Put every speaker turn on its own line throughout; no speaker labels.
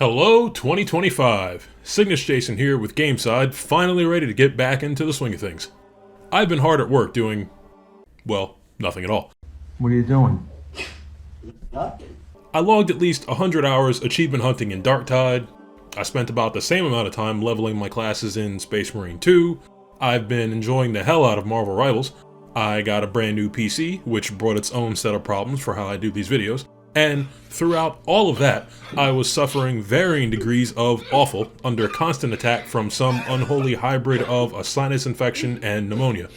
Hello 2025, Cygnus Jason here with Gameside, finally ready to get back into the swing of things. I've been hard at work doing, well, nothing at all.
What are you doing?
I logged at least 100 hours achievement hunting in Darktide. I spent about the same amount of time leveling my classes in Space Marine 2. I've been enjoying the hell out of Marvel Rivals. I got a brand new PC, which brought its own set of problems for how I do these videos. And throughout all of that, I was suffering varying degrees of awful under constant attack from some unholy hybrid of a sinus infection and pneumonia.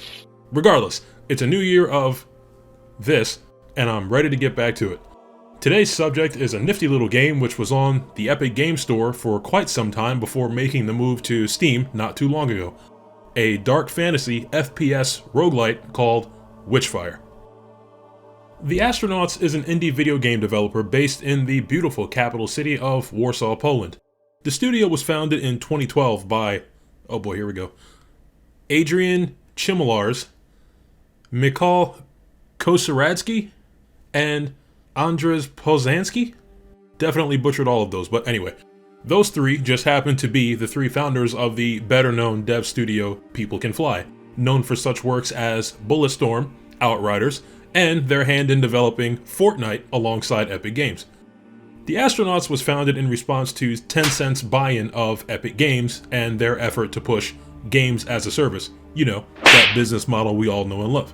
Regardless, it's a new year of this, and I'm ready to get back to it. Today's subject is a nifty little game which was on the Epic Games Store for quite some time before making the move to Steam not too long ago. A dark fantasy FPS roguelite called Witchfire. The Astronauts is an indie video game developer based in the beautiful capital city of Warsaw, Poland. The studio was founded in 2012 by, oh boy, here we go, Adrian Chmielarz, Michał Kosaradzki, and Andrzej Poznański? Definitely butchered all of those, but anyway. Those three just happen to be the three founders of the better-known dev studio People Can Fly, known for such works as Bulletstorm, Outriders, and their hand in developing Fortnite alongside Epic Games. The Astronauts was founded in response to Tencent's buy-in of Epic Games and their effort to push games as a service. You know, that business model we all know and love.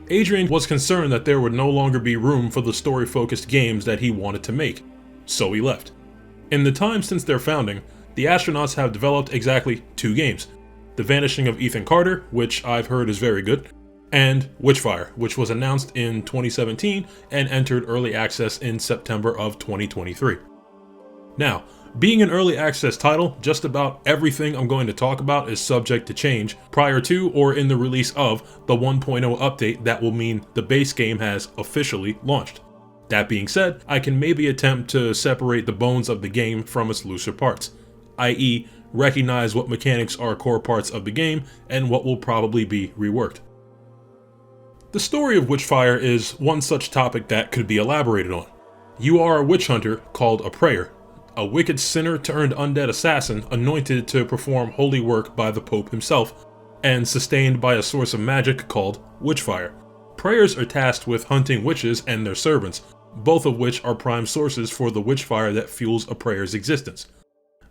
Adrian was concerned that there would no longer be room for the story-focused games that he wanted to make, so he left. In the time since their founding, the Astronauts have developed exactly two games: The Vanishing of Ethan Carter, which I've heard is very good, and Witchfire, which was announced in 2017 and entered early access in September of 2023. Now, being an early access title, just about everything I'm going to talk about is subject to change prior to or in the release of the 1.0 update that will mean the base game has officially launched. That being said, I can maybe attempt to separate the bones of the game from its looser parts, i.e. recognize what mechanics are core parts of the game and what will probably be reworked. The story of Witchfire is one such topic that could be elaborated on. You are a witch hunter called a prayer, a wicked sinner turned undead assassin anointed to perform holy work by the Pope himself, and sustained by a source of magic called Witchfire. Prayers are tasked with hunting witches and their servants, both of which are prime sources for the witchfire that fuels a prayer's existence.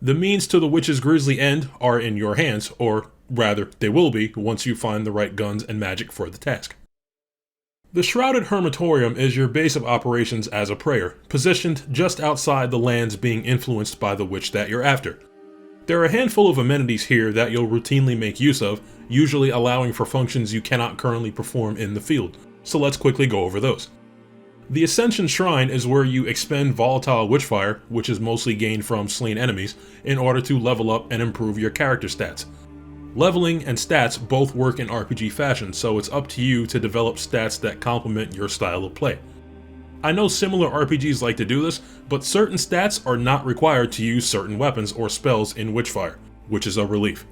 The means to the witch's grisly end are in your hands, or rather, they will be once you find the right guns and magic for the task. The Shrouded Hermitorium is your base of operations as a prayer, positioned just outside the lands being influenced by the witch that you're after. There are a handful of amenities here that you'll routinely make use of, usually allowing for functions you cannot currently perform in the field, so let's quickly go over those. The Ascension Shrine is where you expend volatile witchfire, which is mostly gained from slain enemies, in order to level up and improve your character stats. Leveling and stats both work in RPG fashion, so it's up to you to develop stats that complement your style of play. I know similar RPGs like to do this, but certain stats are not required to use certain weapons or spells in Witchfire, which is a relief.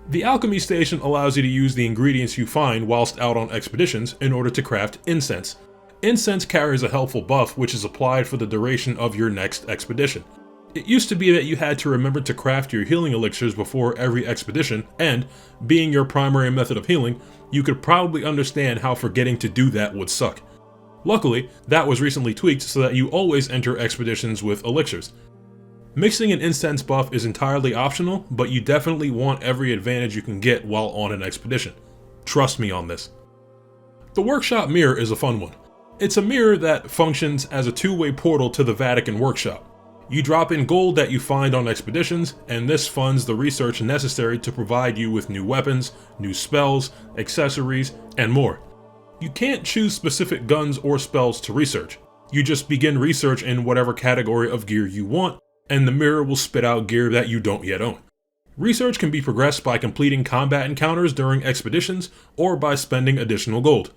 The Alchemy Station allows you to use the ingredients you find whilst out on expeditions in order to craft incense. Incense carries a helpful buff which is applied for the duration of your next expedition. It used to be that you had to remember to craft your healing elixirs before every expedition, and, being your primary method of healing, you could probably understand how forgetting to do that would suck. Luckily, that was recently tweaked so that you always enter expeditions with elixirs. Mixing an incense buff is entirely optional, but you definitely want every advantage you can get while on an expedition. Trust me on this. The Workshop Mirror is a fun one. It's a mirror that functions as a two-way portal to the Vatican Workshop. You drop in gold that you find on expeditions, and this funds the research necessary to provide you with new weapons, new spells, accessories, and more. You can't choose specific guns or spells to research. You just begin research in whatever category of gear you want, and the mirror will spit out gear that you don't yet own. Research can be progressed by completing combat encounters during expeditions, or by spending additional gold.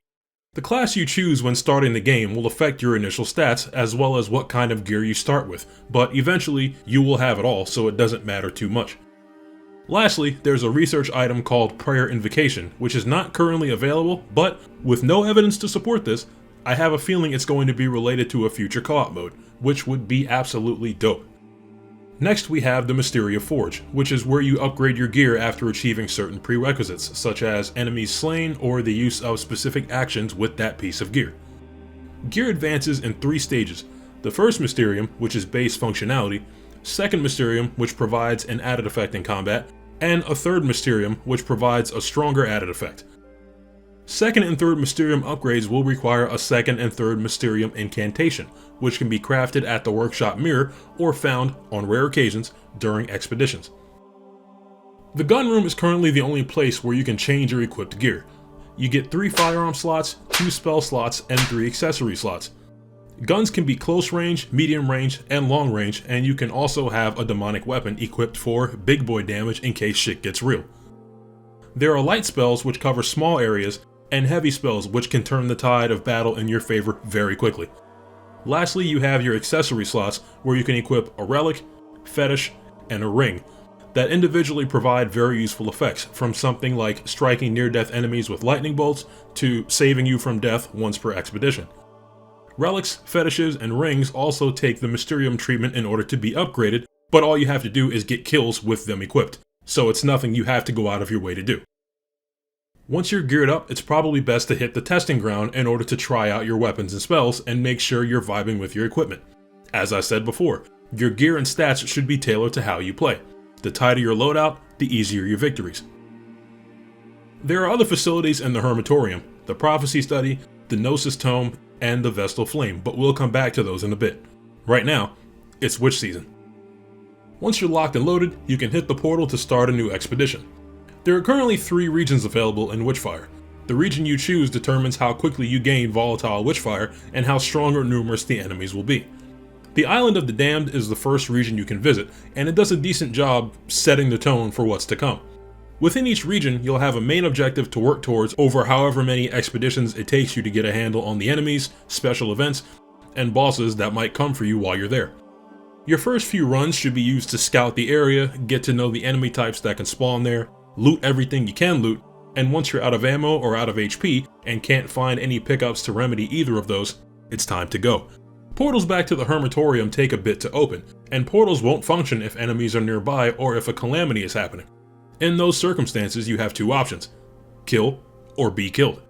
The class you choose when starting the game will affect your initial stats, as well as what kind of gear you start with, but eventually you will have it all, so it doesn't matter too much. Lastly, there's a research item called Prayer Invocation, which is not currently available, but with no evidence to support this, I have a feeling it's going to be related to a future co-op mode, which would be absolutely dope. Next, we have the Mysteria Forge, which is where you upgrade your gear after achieving certain prerequisites, such as enemies slain or the use of specific actions with that piece of gear. Gear advances in 3 stages: the first Mysterium, which is base functionality, second Mysterium, which provides an added effect in combat, and a third Mysterium, which provides a stronger added effect. Second and third Mysterium upgrades will require a second and third Mysterium incantation, which can be crafted at the workshop mirror or found, on rare occasions, during expeditions. The gun room is currently the only place where you can change your equipped gear. You get 3 firearm slots, 2 spell slots, and 3 accessory slots. Guns can be close range, medium range, and long range, and you can also have a demonic weapon equipped for big boy damage in case shit gets real. There are light spells which cover small areas, and heavy spells which can turn the tide of battle in your favor very quickly. Lastly, you have your accessory slots where you can equip a relic, fetish, and a ring that individually provide very useful effects, from something like striking near-death enemies with lightning bolts to saving you from death once per expedition. Relics, fetishes, and rings also take the Mysterium treatment in order to be upgraded, but all you have to do is get kills with them equipped, so it's nothing you have to go out of your way to do. Once you're geared up, it's probably best to hit the testing ground in order to try out your weapons and spells and make sure you're vibing with your equipment. As I said before, your gear and stats should be tailored to how you play. The tighter your loadout, the easier your victories. There are other facilities in the Hermitorium, the Prophecy Study, the Gnosis Tome, and the Vestal Flame, but we'll come back to those in a bit. Right now, it's Witch season. Once you're locked and loaded, you can hit the portal to start a new expedition. There are currently 3 regions available in Witchfire. The region you choose determines how quickly you gain volatile Witchfire and how strong or numerous the enemies will be. The Island of the Damned is the first region you can visit, and it does a decent job setting the tone for what's to come. Within each region, you'll have a main objective to work towards over however many expeditions it takes you to get a handle on the enemies, special events, and bosses that might come for you while you're there. Your first few runs should be used to scout the area, get to know the enemy types that can spawn there, loot everything you can loot, and once you're out of ammo or out of HP and can't find any pickups to remedy either of those, it's time to go. Portals back to the Hermitorium take a bit to open, and portals won't function if enemies are nearby or if a calamity is happening. In those circumstances, you have 2 options: kill or be killed.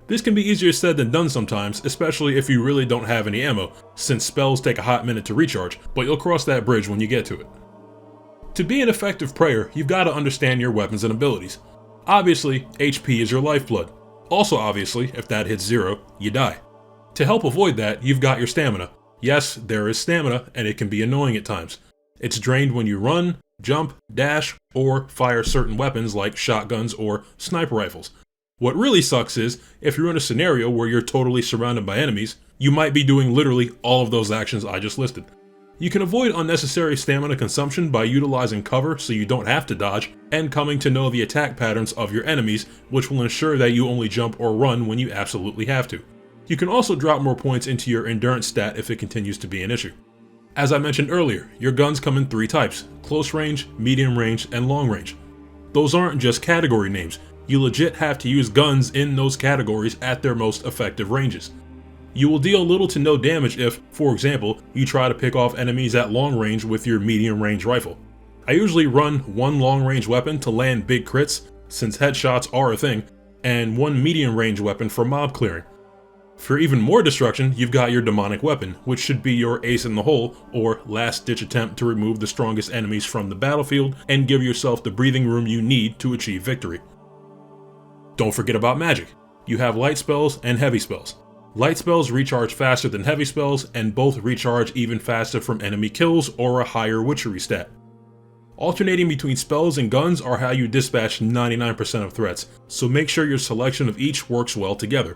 This can be easier said than done sometimes, especially if you really don't have any ammo, since spells take a hot minute to recharge, but you'll cross that bridge when you get to it. To be an effective prayer, you've got to understand your weapons and abilities. Obviously, HP is your lifeblood. Also obviously, if that hits 0, you die. To help avoid that, you've got your stamina. Yes, there is stamina, and it can be annoying at times. It's drained when you run, jump, dash, or fire certain weapons like shotguns or sniper rifles. What really sucks is, if you're in a scenario where you're totally surrounded by enemies, you might be doing literally all of those actions I just listed. You can avoid unnecessary stamina consumption by utilizing cover so you don't have to dodge, and coming to know the attack patterns of your enemies, which will ensure that you only jump or run when you absolutely have to. You can also drop more points into your endurance stat if it continues to be an issue. As I mentioned earlier, your guns come in 3 types: close range, medium range, and long range. Those aren't just category names, you legit have to use guns in those categories at their most effective ranges. You will deal little to no damage if, for example, you try to pick off enemies at long range with your medium range rifle. I usually run 1 long range weapon to land big crits, since headshots are a thing, and 1 medium range weapon for mob clearing. For even more destruction, you've got your demonic weapon, which should be your ace in the hole, or last ditch attempt to remove the strongest enemies from the battlefield and give yourself the breathing room you need to achieve victory. Don't forget about magic. You have light spells and heavy spells. Light spells recharge faster than heavy spells, and both recharge even faster from enemy kills or a higher witchery stat. Alternating between spells and guns are how you dispatch 99% of threats, so make sure your selection of each works well together.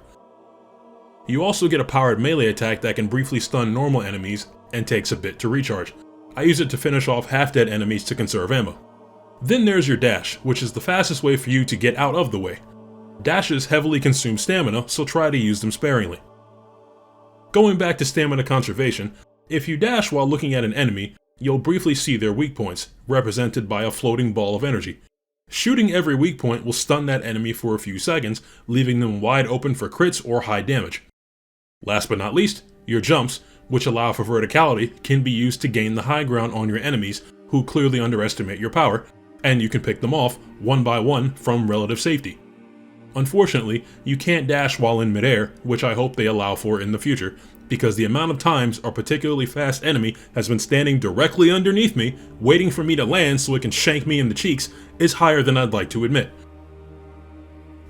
You also get a powered melee attack that can briefly stun normal enemies and takes a bit to recharge. I use it to finish off half-dead enemies to conserve ammo. Then there's your dash, which is the fastest way for you to get out of the way. Dashes heavily consume stamina, so try to use them sparingly. Going back to stamina conservation, if you dash while looking at an enemy, you'll briefly see their weak points, represented by a floating ball of energy. Shooting every weak point will stun that enemy for a few seconds, leaving them wide open for crits or high damage. Last but not least, your jumps, which allow for verticality, can be used to gain the high ground on your enemies who clearly underestimate your power, and you can pick them off one by one from relative safety. Unfortunately, you can't dash while in midair, which I hope they allow for in the future, because the amount of times a particularly fast enemy has been standing directly underneath me, waiting for me to land so it can shank me in the cheeks, is higher than I'd like to admit.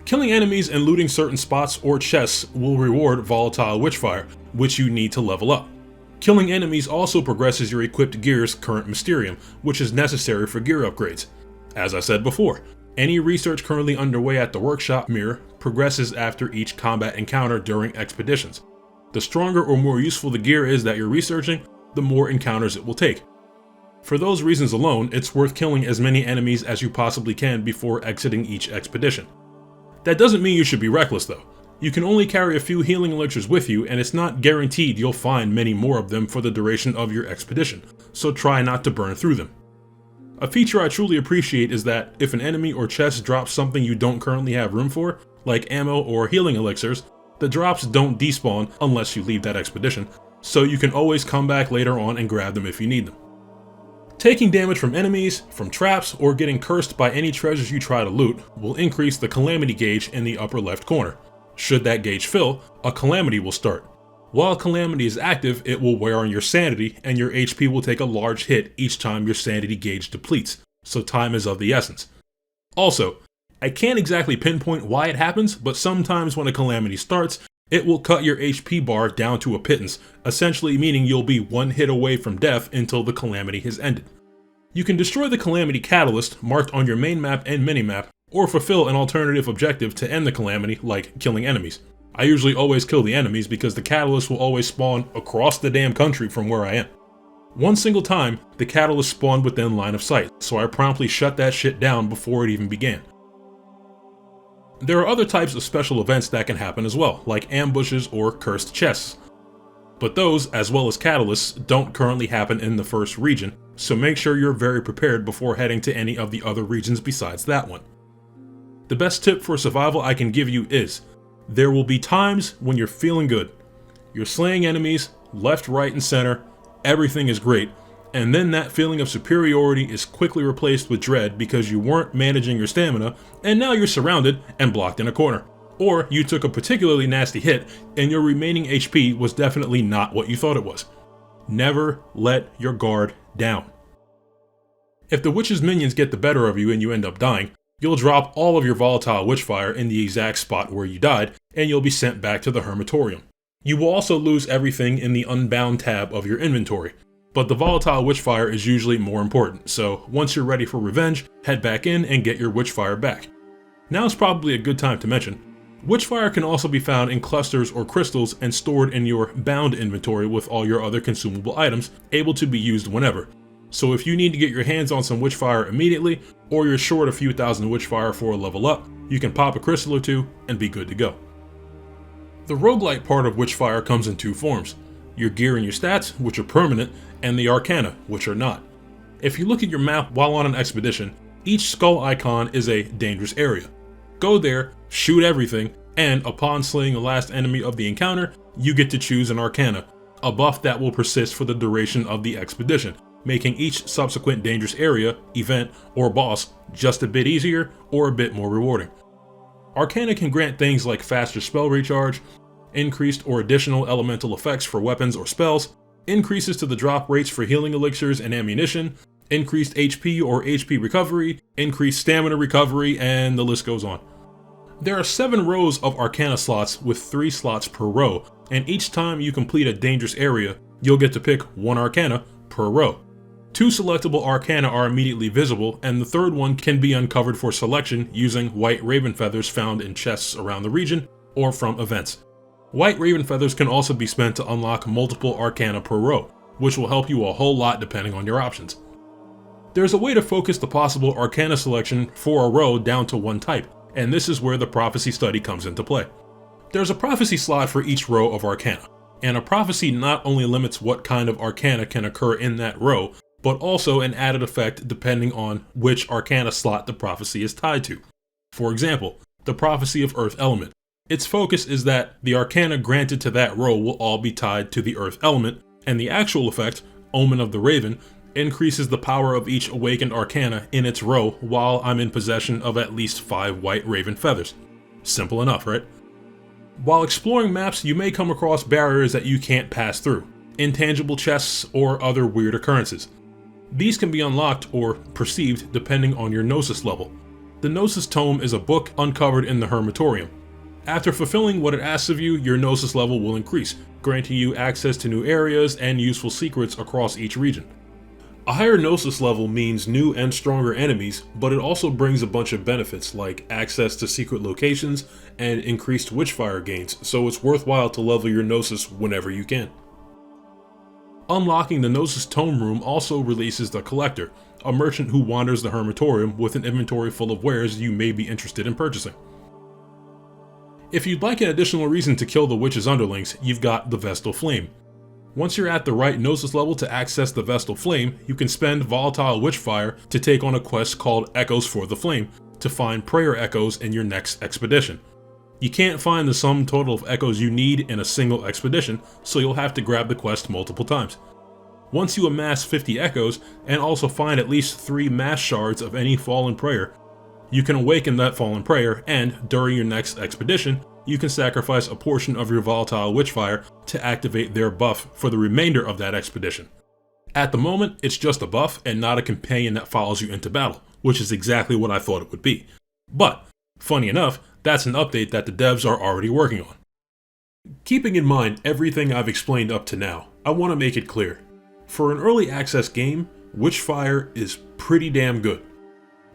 Killing enemies and looting certain spots or chests will reward Volatile Witchfire, which you need to level up. Killing enemies also progresses your equipped gear's current Mysterium, which is necessary for gear upgrades. As I said before, any research currently underway at the workshop mirror progresses after each combat encounter during expeditions. The stronger or more useful the gear is that you're researching, the more encounters it will take. For those reasons alone, it's worth killing as many enemies as you possibly can before exiting each expedition. That doesn't mean you should be reckless though. You can only carry a few healing elixirs with you, and it's not guaranteed you'll find many more of them for the duration of your expedition, so try not to burn through them. A feature I truly appreciate is that if an enemy or chest drops something you don't currently have room for, like ammo or healing elixirs, the drops don't despawn unless you leave that expedition, so you can always come back later on and grab them if you need them. Taking damage from enemies, from traps, or getting cursed by any treasures you try to loot will increase the calamity gauge in the upper left corner. Should that gauge fill, a calamity will start. While calamity is active, it will wear on your sanity, and your HP will take a large hit each time your sanity gauge depletes, so time is of the essence. Also, I can't exactly pinpoint why it happens, but sometimes when a calamity starts, it will cut your HP bar down to a pittance, essentially meaning you'll be one hit away from death until the calamity has ended. You can destroy the calamity catalyst marked on your main map and minimap, or fulfill an alternative objective to end the calamity, like killing enemies. I usually always kill the enemies because the catalyst will always spawn across the damn country from where I am. One single time, the catalyst spawned within line of sight, so I promptly shut that shit down before it even began. There are other types of special events that can happen as well, like ambushes or cursed chests. But those, as well as catalysts, don't currently happen in the first region, so make sure you're very prepared before heading to any of the other regions besides that one. The best tip for survival I can give you is, there will be times when you're feeling good. You're slaying enemies, left, right, and center, everything is great, and then that feeling of superiority is quickly replaced with dread because you weren't managing your stamina, and now you're surrounded and blocked in a corner. Or you took a particularly nasty hit, and your remaining HP was definitely not what you thought it was. Never let your guard down. If the witch's minions get the better of you and you end up dying, you'll drop all of your volatile witchfire in the exact spot where you died, and you'll be sent back to the Hermitorium. You will also lose everything in the Unbound tab of your inventory, but the volatile witchfire is usually more important, so once you're ready for revenge, head back in and get your witchfire back. Now is probably a good time to mention, witchfire can also be found in clusters or crystals and stored in your bound inventory with all your other consumable items, able to be used whenever. So if you need to get your hands on some witchfire immediately, or you're short a few thousand witchfire for a level up, you can pop a crystal or two and be good to go. The roguelite part of witchfire comes in two forms: your gear and your stats, which are permanent, and the arcana, which are not. If you look at your map while on an expedition, each skull icon is a dangerous area. Go there, shoot everything, and upon slaying the last enemy of the encounter, you get to choose an arcana, a buff that will persist for the duration of the expedition, making each subsequent dangerous area, event, or boss just a bit easier or a bit more rewarding. Arcana can grant things like faster spell recharge, increased or additional elemental effects for weapons or spells, increases to the drop rates for healing elixirs and ammunition, increased HP or HP recovery, increased stamina recovery, and the list goes on. There are 7 rows of Arcana slots with 3 slots per row, and each time you complete a dangerous area, you'll get to pick 1 Arcana per row. 2 selectable Arcana are immediately visible, and the third one can be uncovered for selection using white raven feathers found in chests around the region or from events. White raven feathers can also be spent to unlock multiple Arcana per row, which will help you a whole lot depending on your options. There's a way to focus the possible Arcana selection for a row down to one type, and this is where the prophecy study comes into play. There's a prophecy slot for each row of Arcana, and a prophecy not only limits what kind of Arcana can occur in that row, but also an added effect depending on which Arcana slot the prophecy is tied to. For example, the prophecy of Earth Element. Its focus is that the Arcana granted to that row will all be tied to the Earth Element, And the actual effect, Omen of the Raven, increases the power of each awakened arcana in its row while I'm in possession of at least 5 white raven feathers. Simple enough, right? While exploring maps, you may come across barriers that you can't pass through, intangible chests, or other weird occurrences. These can be unlocked or perceived depending on your Gnosis level. The Gnosis Tome is a book uncovered in the Hermitorium. After fulfilling what it asks of you, your Gnosis level will increase, granting you access to new areas and useful secrets across each region. A higher Gnosis level means new and stronger enemies, but it also brings a bunch of benefits like access to secret locations and increased Witchfire gains, so it's worthwhile to level your Gnosis whenever you can. Unlocking the Gnosis Tome Room also releases the Collector, a merchant who wanders the Hermitorium with an inventory full of wares you may be interested in purchasing. If you'd like an additional reason to kill the Witch's underlings, you've got the Vestal Flame. Once you're at the right Gnosis level to access the Vestal Flame, you can spend Volatile Witchfire to take on a quest called Echoes for the Flame to find prayer echoes in your next expedition. You can't find the sum total of echoes you need in a single expedition, so you'll have to grab the quest multiple times. Once you amass 50 echoes, and also find at least 3 mass shards of any fallen prayer, you can awaken that fallen prayer, and during your next expedition, you can sacrifice a portion of your Volatile Witchfire to activate their buff for the remainder of that expedition. At the moment, it's just a buff and not a companion that follows you into battle, which is exactly what I thought it would be. But, funny enough, that's an update that the devs are already working on. Keeping in mind everything I've explained up to now, I want to make it clear. For an early access game, Witchfire is pretty damn good.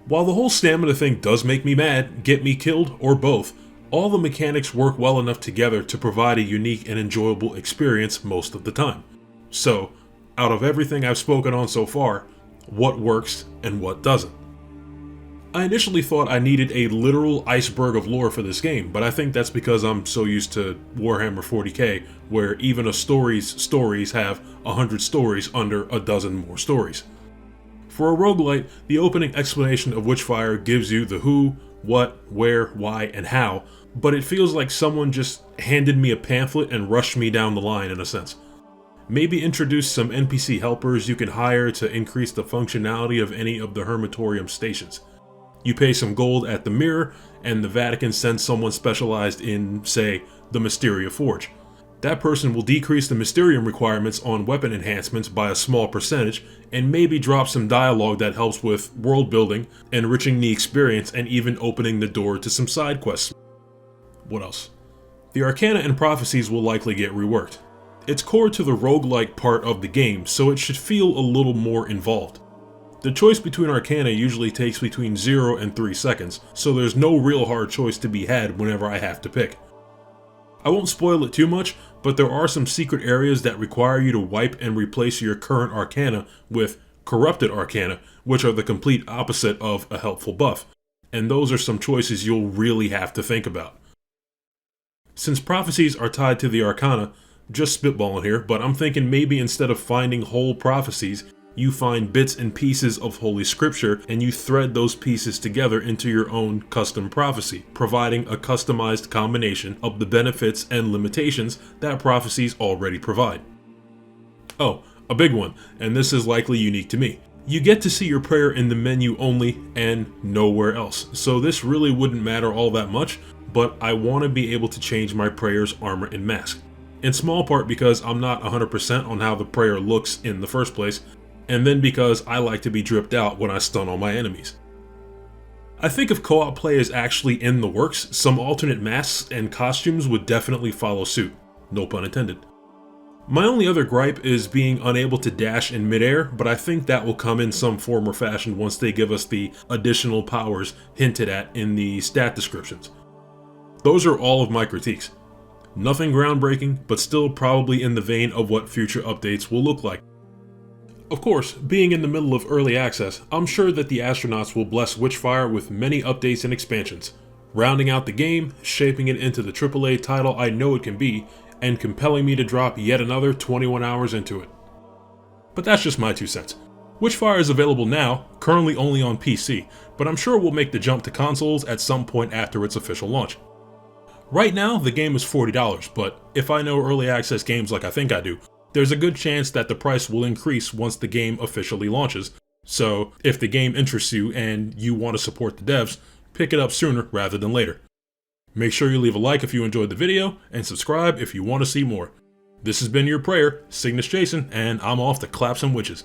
While the whole stamina thing does make me mad, get me killed, or both, all the mechanics work well enough together to provide a unique and enjoyable experience most of the time. So, out of everything I've spoken on so far, what works and what doesn't? I initially thought I needed a literal iceberg of lore for this game, but I think that's because I'm so used to Warhammer 40k, where even a stories have 100 stories under a dozen more stories. For a roguelite, the opening explanation of Witchfire gives you the who, what, where, why, and how, but it feels like someone just handed me a pamphlet and rushed me down the line in a sense. Maybe introduce some NPC helpers you can hire to increase the functionality of any of the Hermitorium stations. You pay some gold at the Mirror, and the Vatican sends someone specialized in, say, the Mysteria Forge. That person will decrease the Mysterium requirements on weapon enhancements by a small percentage, and maybe drop some dialogue that helps with world building, enriching the experience, and even opening the door to some side quests. What else? The Arcana and Prophecies will likely get reworked. It's core to the roguelike part of the game, so it should feel a little more involved. The choice between Arcana usually takes between 0 and 3 seconds, so there's no real hard choice to be had whenever I have to pick. I won't spoil it too much, but there are some secret areas that require you to wipe and replace your current Arcana with Corrupted Arcana, which are the complete opposite of a helpful buff, and those are some choices you'll really have to think about. Since prophecies are tied to the Arcana, just spitballing here, but I'm thinking maybe instead of finding whole prophecies, you find bits and pieces of Holy Scripture and you thread those pieces together into your own custom prophecy, providing a customized combination of the benefits and limitations that prophecies already provide. Oh, a big one, and this is likely unique to me. You get to see your prayer in the menu only and nowhere else, so this really wouldn't matter all that much, but I want to be able to change my prayer's armor and mask. In small part because I'm not 100% on how the prayer looks in the first place, and then because I like to be dripped out when I stun all my enemies. I think if co-op play is actually in the works, some alternate masks and costumes would definitely follow suit, no pun intended. My only other gripe is being unable to dash in midair, but I think that will come in some form or fashion once they give us the additional powers hinted at in the stat descriptions. Those are all of my critiques. Nothing groundbreaking, but still probably in the vein of what future updates will look like. Of course, being in the middle of early access, I'm sure that the astronauts will bless Witchfire with many updates and expansions, rounding out the game, shaping it into the AAA title I know it can be, and compelling me to drop yet another 21 hours into it. But that's just my 2 cents. Witchfire is available now, currently only on PC, but I'm sure we'll make the jump to consoles at some point after its official launch. Right now, the game is $40, but if I know early access games like I think I do, there's a good chance that the price will increase once the game officially launches. So if the game interests you and you want to support the devs, pick it up sooner rather than later. Make sure you leave a like if you enjoyed the video, and subscribe if you want to see more. This has been your prayer, Cygnus Jason, and I'm off to clap some witches.